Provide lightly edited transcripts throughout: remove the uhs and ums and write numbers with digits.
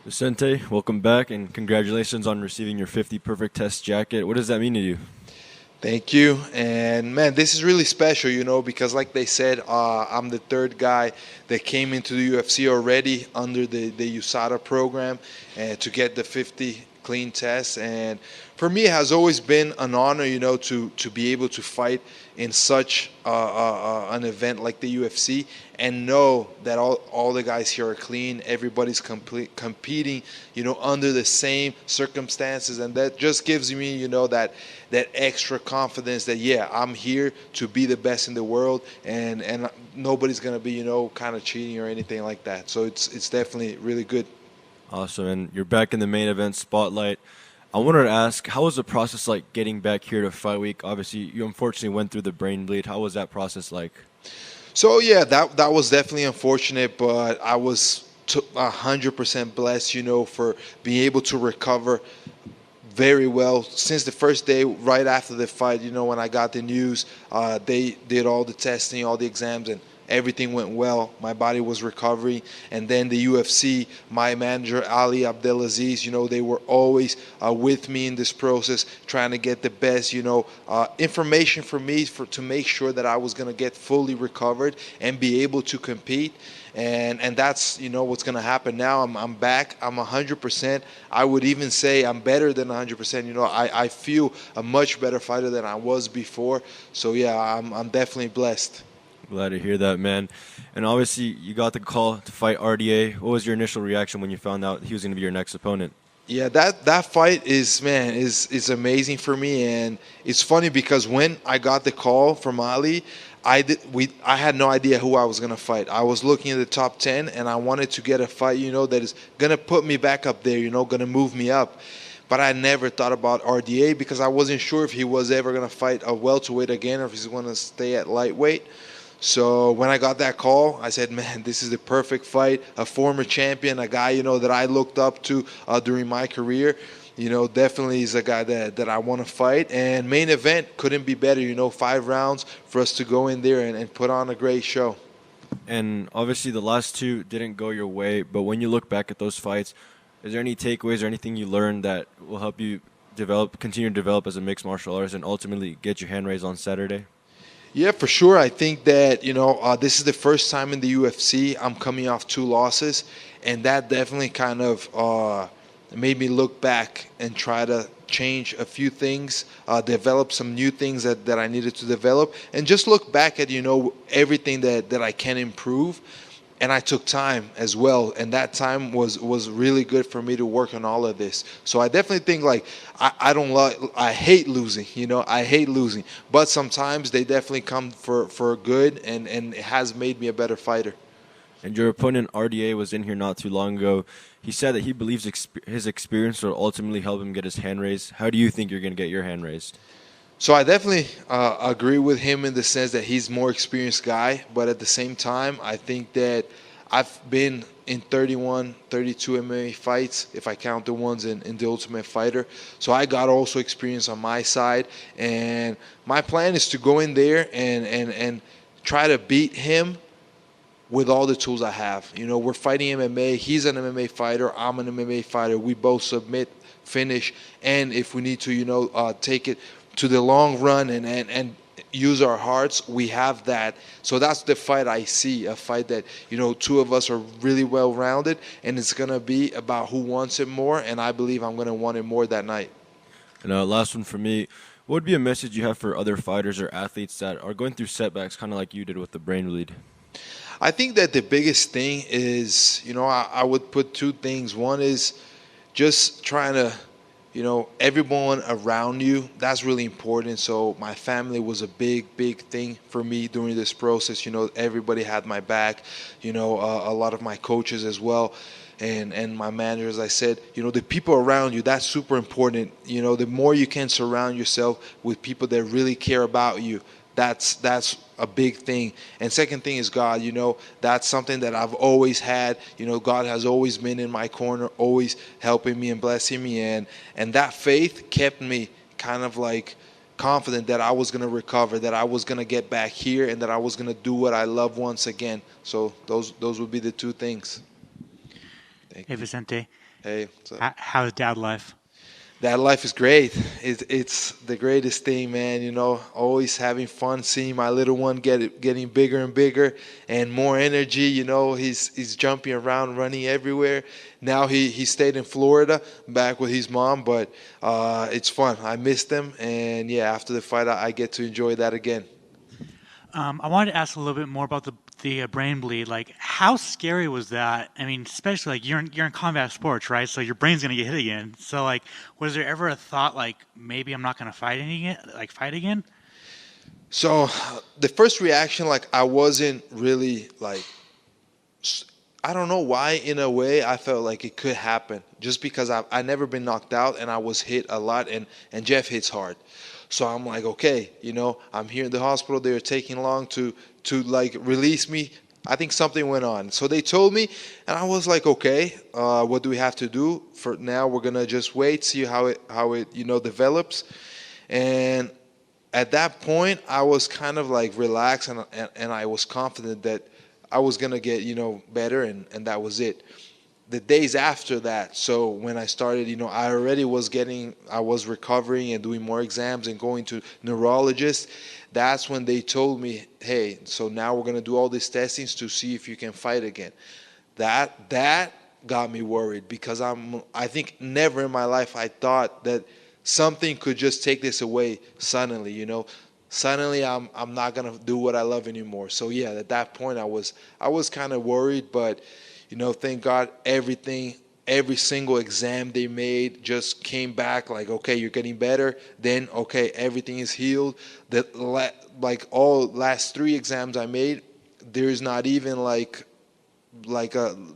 Vicente, welcome back and congratulations on receiving your 50 Perfect Test jacket. What does that mean to you? Thank you. And man, this is really special, because like they said, I'm the third guy that came into the UFC already under the USADA program to get the 50 clean tests. And for me, it has always been an honor, to be able to fight in such an event like the UFC and know that all the guys here are clean. Everybody's competing, under the same circumstances. And that just gives me, that extra confidence that yeah, I'm here to be the best in the world, and nobody's gonna be kind of cheating or anything like that. So it's definitely really good. Awesome, and you're back in the main event spotlight. I wanted to ask, how was the process like getting back here to Fight Week? Obviously, you unfortunately went through the brain bleed. How was that process like? So yeah, that was definitely unfortunate, but I was 100% blessed, for being able to recover very well since the first day right after the fight. When I got the news, they did all the testing, all the exams, and everything went well. My body was recovering. And then the UFC, my manager Ali Abdelaziz, they were always with me in this process, trying to get the best information for me to make sure that I was going to get fully recovered and be able to compete. And that's what's going to happen now. I'm back. I'm 100%. I would even say I'm better than 100%. I feel a much better fighter than I was before. So yeah, I'm definitely blessed. Glad to hear that, man. And obviously, you got the call to fight RDA. What was your initial reaction when you found out he was going to be your next opponent? Yeah, that fight is amazing for me, and it's funny because when I got the call from Ali, I had no idea who I was gonna fight. I was looking at the top 10, and I wanted to get a fight, that is gonna put me back up there, gonna move me up. But I never thought about RDA because I wasn't sure if he was ever gonna fight a welterweight again or if he's gonna stay at lightweight. So when I got that call, I said, man, this is the perfect fight. A former champion, a guy, that I looked up to during my career, definitely is a guy that I want to fight. And main event couldn't be better, 5 rounds for us to go in there and put on a great show. And obviously, the last two didn't go your way, but when you look back at those fights, is there any takeaways or anything you learned that will help you continue to develop as a mixed martial artist and ultimately get your hand raised on Saturday? Yeah, for sure. I think that, this is the first time in the UFC I'm coming off 2 losses, and that definitely kind of made me look back and try to change a few things, develop some new things that I needed to develop, and just look back at, everything that I can improve. And I took time as well, and that time was really good for me to work on all of this. So I definitely think like I don't like I hate losing, I hate losing, but sometimes they definitely come for good, and it has made me a better fighter. And your opponent RDA was in here not too long ago. He said that he believes his experience will ultimately help him get his hand raised. How do you think you're going to get your hand raised? So I definitely agree with him in the sense that he's more experienced guy, but at the same time, I think that I've been in 31, 32 MMA fights, if I count the ones in the Ultimate Fighter. So I got also experience on my side, and my plan is to go in there and try to beat him with all the tools I have. We're fighting MMA. He's an MMA fighter. I'm an MMA fighter. We both submit, finish, and if we need to, take it to the long run and use our hearts, we have that. So that's the fight I see, a fight that, two of us are really well-rounded, and it's going to be about who wants it more, and I believe I'm going to want it more that night. And last one for me. What would be a message you have for other fighters or athletes that are going through setbacks, kind of like you did with the brain bleed? I think that the biggest thing is, I would put two things. One is just trying to, everyone around you, that's really important. So my family was a big thing for me during this process. Everybody had my back, a lot of my coaches as well. And my manager, as I said, the people around you, that's super important. The more you can surround yourself with people that really care about you, that's a big thing. And second thing is God. That's something that I've always had. God has always been in my corner, always helping me and blessing me, and that faith kept me kind of like confident that I was going to recover, that I was going to get back here, and that I was going to do what I love once again. So those would be the two things. Thank Hey you. Vicente, Hey, what's up? how's dad life? That life is great. It's the greatest thing, man. You know, always having fun, seeing my little one getting bigger and bigger, and more energy. You know, he's jumping around, running everywhere. Now he stayed in Florida, back with his mom, but it's fun. I missed him, and yeah, after the fight, I get to enjoy that again. I wanted to ask a little bit more about the brain bleed. Like, how scary was that? I mean, especially like you're in combat sports, right? So your brain's gonna get hit again. So like, was there ever a thought like maybe I'm not gonna fight again? So the first reaction, like I wasn't really like I don't know why. In a way, I felt like it could happen just because I never been knocked out and I was hit a lot, and Jeff hits hard. So I'm like, okay, you know, I'm here in the hospital. They're taking long to like release me. I think something went on. So they told me, and I was like, okay, what do we have to do? For now, we're gonna just wait, see how it develops. And at that point, I was kind of like relaxed, and I was confident that I was gonna get better, and that was it. The days after that, so when I started, I was recovering and doing more exams and going to neurologists. That's when they told me, hey, so now we're gonna do all these testings to see if you can fight again. That got me worried because I think never in my life I thought that something could just take this away suddenly, suddenly I'm not gonna do what I love anymore. So yeah, at that point I was kind of worried, but thank God every single exam they made just came back like, okay, you're getting better. Then okay, everything is healed. Like all last three exams I made, there is not even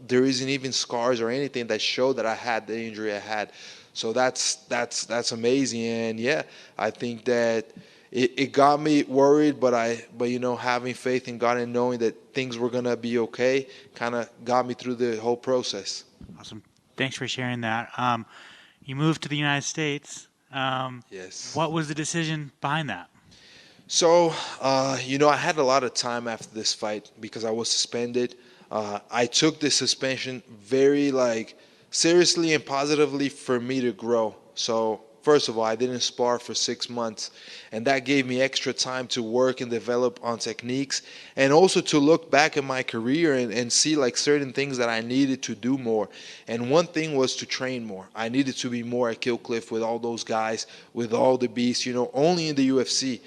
there isn't even scars or anything that show that I had the injury I had. So that's amazing. And yeah, I think that it got me worried, but having faith in God and knowing that things were gonna be okay kind of got me through the whole process. Awesome. Thanks for sharing that. You moved to the United States. Yes. What was the decision behind that? So, I had a lot of time after this fight because I was suspended. I took this suspension very seriously and positively for me to grow. So, first of all, I didn't spar for 6 months, and that gave me extra time to work and develop on techniques, and also to look back at my career and see certain things that I needed to do more. And one thing was to train more. I needed to be more at Kill Cliff with all those guys, with all the beasts. Only in the UFC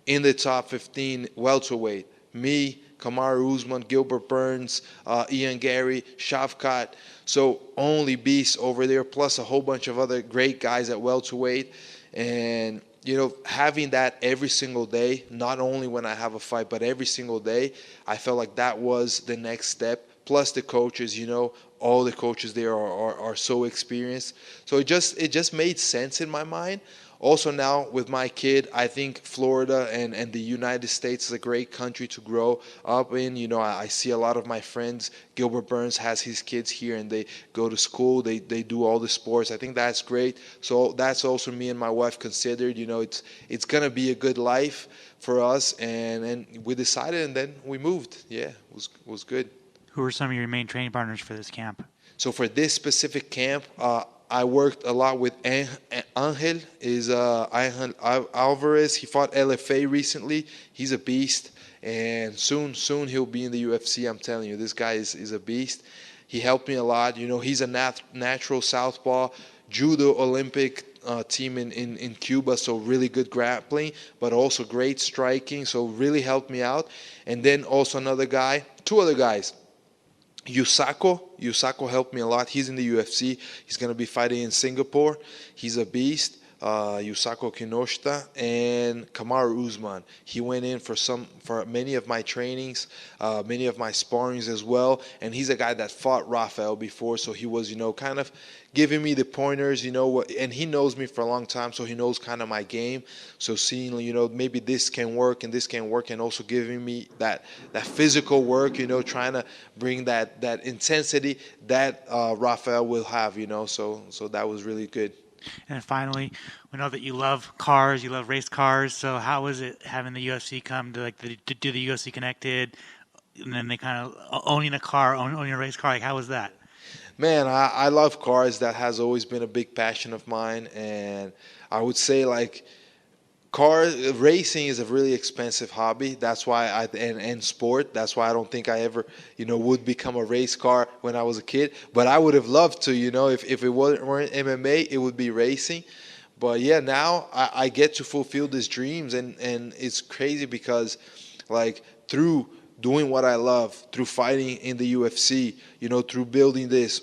in the top 15 welterweight. Me, Kamaru Usman, Gilbert Burns, Ian Gary, Shavkat. So only beasts over there, plus a whole bunch of other great guys at welterweight. And having that every single day, not only when I have a fight, but every single day, I felt like that was the next step. Plus the coaches, all the coaches there are so experienced. So it just made sense in my mind. Also now with my kid, I think Florida and the United States is a great country to grow up in. I see a lot of my friends. Gilbert Burns has his kids here and they go to school. They do all the sports. I think that's great. So that's also me and my wife considered. It's gonna be a good life for us, and we decided, and then we moved. Yeah, it was good. Who were some of your main training partners for this camp? So for this specific camp, I worked a lot with Angel. Is Angel Alvarez? He fought LFA recently. He's a beast, and soon he'll be in the UFC. I'm telling you, this guy is a beast. He helped me a lot. He's a natural southpaw, judo Olympic team in Cuba, so really good grappling, but also great striking. So really helped me out. And then also another guy, two other guys. Yusako helped me a lot. He's in the UFC. He's going to be fighting in Singapore. He's a beast. Yusako Kinoshita and Kamaru Usman. He went in for many of my trainings, many of my sparrings as well. And he's a guy that fought Rafael before, so he was kind of giving me the pointers, and he knows me for a long time, so he knows kind of my game. So seeing, maybe this can work and this can work, and also giving me that physical work, trying to bring that intensity that Rafael will have, So that was really good. And finally, we know that you love cars, you love race cars. So how was it having the UFC come to do the UFC Connected, and then they kind of owning a car, owning a race car? Like how was that? Man, I love cars. That has always been a big passion of mine, and I would say like car racing is a really expensive hobby. That's why and sport. That's why I don't think I ever would become a race car when I was a kid. But I would have loved to. If it weren't MMA, it would be racing. But yeah, now I get to fulfill these dreams, and it's crazy because like through doing what I love, through fighting in the UFC, through building this,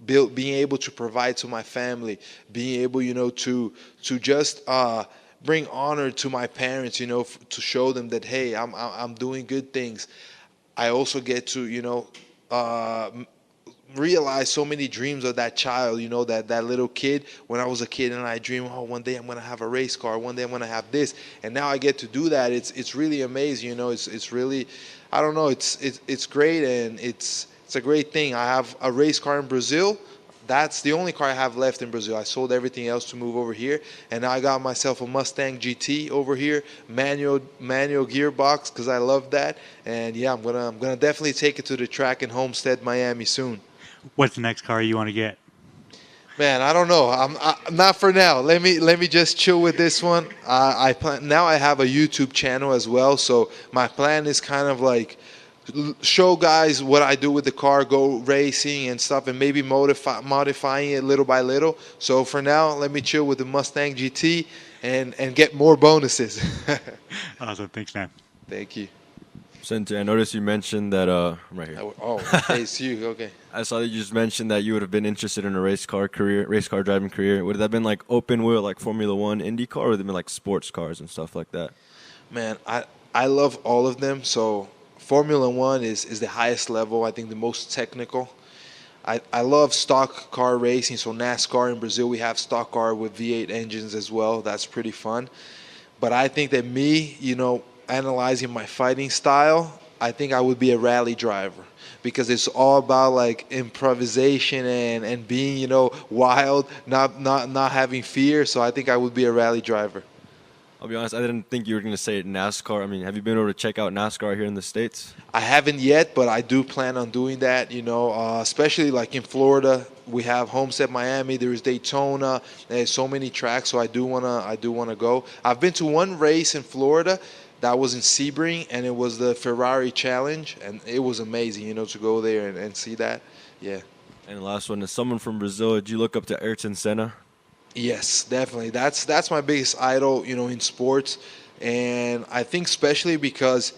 being able to provide to my family, being able, to just bring honor to my parents, to show them that hey, I'm doing good things. I also get to, uh, realize so many dreams of that child, that little kid. When I was a kid and I dream, oh, one day I'm going to have a race car, one day I'm going to have this, and now I get to do that. It's really amazing. It's really, I don't know, it's great, and it's a great thing. I have a race car in Brazil. That's the only car I have left in Brazil. I sold everything else to move over here, and now I got myself a Mustang GT over here, manual gearbox, because I love that. And yeah, I'm gonna definitely take it to the track in Homestead, Miami soon. What's the next car you want to get? Man, I don't know. Not for now. Let me just chill with this one. I plan now. I have a YouTube channel as well, so my plan is kind of like show guys what I do with the car, go racing and stuff, and maybe modifying it little by little. So for now, let me chill with the Mustang GT and get more bonuses. Awesome. Thanks, man. Thank you. Sente, I noticed you mentioned that right here. Oh, hey, it's you. Okay. I saw that you just mentioned that you would have been interested in a race car driving career. Would that have been like open wheel, like Formula One, IndyCar, or would it have been like sports cars and stuff like that? Man, I love all of them. So Formula One is the highest level. I think the most technical. I love stock car racing. So NASCAR in Brazil, we have stock car with V8 engines as well. That's pretty fun. But I think that me, analyzing my fighting style, I think I would be a rally driver because it's all about like improvisation and being, wild, not having fear. So I think I would be a rally driver. I'll be honest, I didn't think you were going to say NASCAR. I mean, have you been able to check out NASCAR here in the States? I haven't yet, but I do plan on doing that, especially like in Florida. We have Homestead, Miami. There's Daytona. There's so many tracks, so I do wanna go. I've been to one race in Florida that was in Sebring, and it was the Ferrari Challenge, and it was amazing, to go there and see that. Yeah. And the last one is someone from Brazil. Did you look up to Ayrton Senna? Yes, definitely. That's my biggest idol, in sports, and I think especially because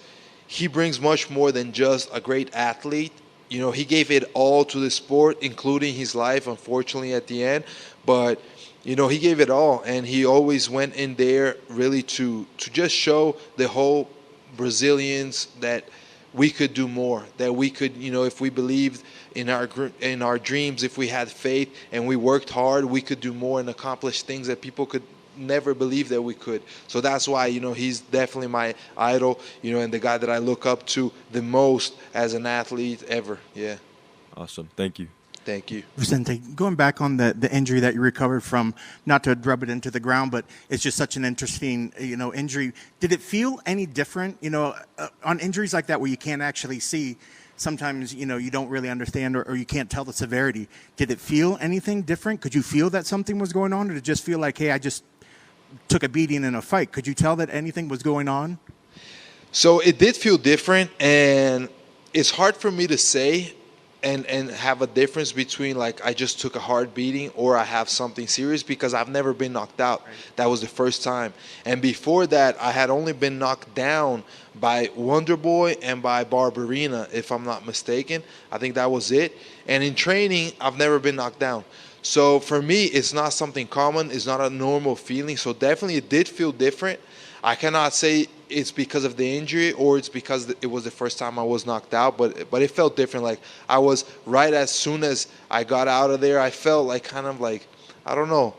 he brings much more than just a great athlete. He gave it all to the sport, including his life, unfortunately, at the end. But he gave it all, and he always went in there really to just show the whole Brazilians that we could do more, that we could, if we believed in our dreams, if we had faith and we worked hard, we could do more and accomplish things that people could never believe that we could. So that's why, he's definitely my idol, and the guy that I look up to the most as an athlete ever. Yeah. Awesome. Thank you. Thank you. Vicente, going back on the injury that you recovered from, not to rub it into the ground, but it's just such an interesting, injury. Did it feel any different, on injuries like that where you can't actually see? Sometimes, you don't really understand or you can't tell the severity. Did it feel anything different? Could you feel that something was going on, or did it just feel like, hey, I just took a beating in a fight? Could you tell that anything was going on? So it did feel different, and it's hard for me to say and have a difference between like I just took a hard beating or I have something serious, because I've never been knocked out. That was the first time. And before that, I had only been knocked down by Wonder Boy and by Barbarina, if I'm not mistaken. I think that was it. And in training, I've never been knocked down. So for me, it's not something common. It's not a normal feeling. So definitely it did feel different. I cannot say it's because of the injury or it's because it was the first time I was knocked out, but it felt different. Like I was right as soon as I got out of there, I felt like kind of like, I don't know,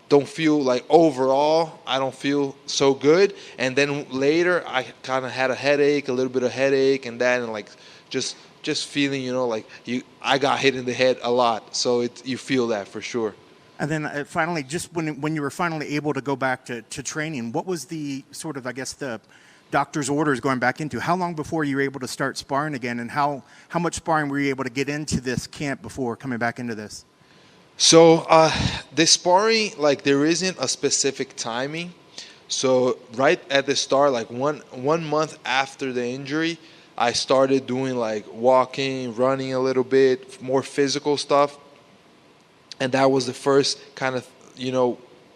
don't feel like overall, I don't feel so good. And then later I kind of had a little bit of headache and that, and like just feeling, like I got hit in the head a lot. So you feel that for sure. And then finally, just when you were finally able to go back to training, what was the sort of, I guess, the doctor's orders going back into. How long before you were able to start sparring again, and how much sparring were you able to get into this camp before coming back into this? So the sparring, like there isn't a specific timing. So right at the start, like one month after the injury, I started doing like walking, running a little bit, more physical stuff, and that was the first kind of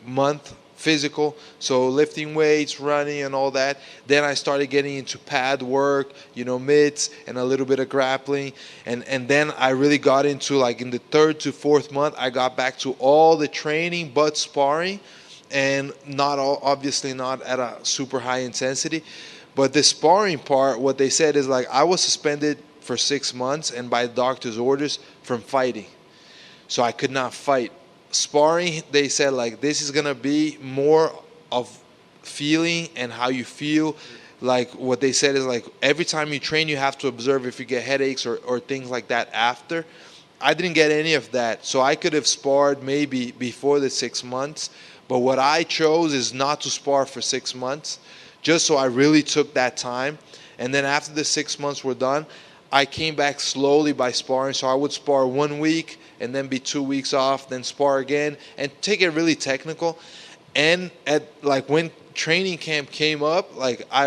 month physical, so lifting weights, running, and all that. Then I started getting into pad work, mitts, and a little bit of grappling, and then I really got into, like, in the third to fourth month, I got back to all the training but sparring, and obviously not at a super high intensity. But the sparring part, what they said is, like, I was suspended for 6 months, and by doctor's orders, from fighting, so I could not fight. Sparring, they said, like, this is gonna be more of feeling and how you feel. Like, what they said is, like, every time you train, you have to observe if you get headaches or things like that after. I didn't get any of that, so I could have sparred maybe before the 6 months, but what I chose is not to spar for 6 months, just so I really took that time. And then after the 6 months were done, I came back slowly by sparring. So I would spar 1 week and then be 2 weeks off, then spar again, and take it really technical. And when training camp came up, now I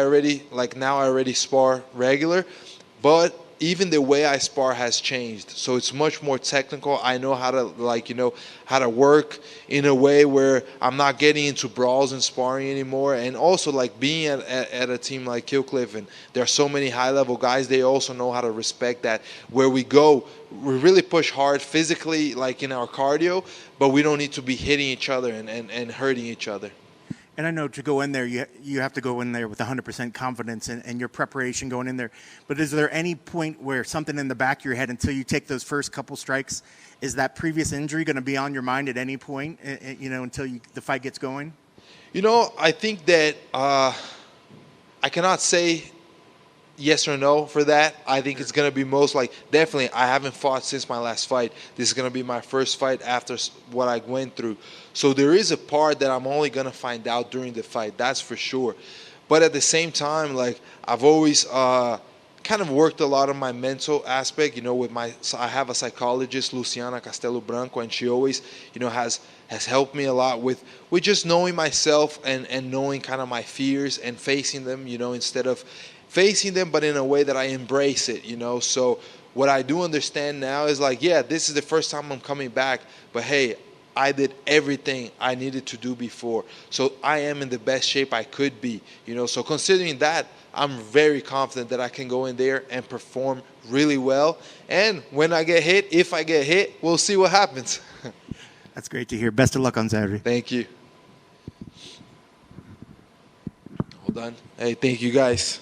already spar regular, but even the way I spar has changed. So it's much more technical. I know how to how to work in a way where I'm not getting into brawls and sparring anymore. And also, like, being at a team like Killcliff, and there are so many high-level guys, they also know how to respect that. Where we go, we really push hard physically, like in our cardio, but we don't need to be hitting each other and hurting each other. And I know to go in there, you have to go in there with 100% confidence and your preparation going in there. But is there any point where something in the back of your head, until you take those first couple strikes, is that previous injury going to be on your mind at any point, until the fight gets going? I think that I cannot say yes or no for that. I think it's going to be definitely, I haven't fought since my last fight. This is going to be my first fight after what I went through. So there is a part that I'm only going to find out during the fight, that's for sure. But at the same time, like, I've always kind of worked a lot on my mental aspect, I have a psychologist, Luciana Castelo Branco, and she always, has helped me a lot with just knowing myself and knowing kind of my fears and facing them, instead of facing them, but in a way that I embrace it, So what I do understand now is, like, yeah, this is the first time I'm coming back, but hey, I did everything I needed to do before. So I am in the best shape I could be, So considering that, I'm very confident that I can go in there and perform really well. And when I get hit, if I get hit, we'll see what happens. That's great to hear. Best of luck on Saturday. Thank you. Hold on. Hey, thank you guys.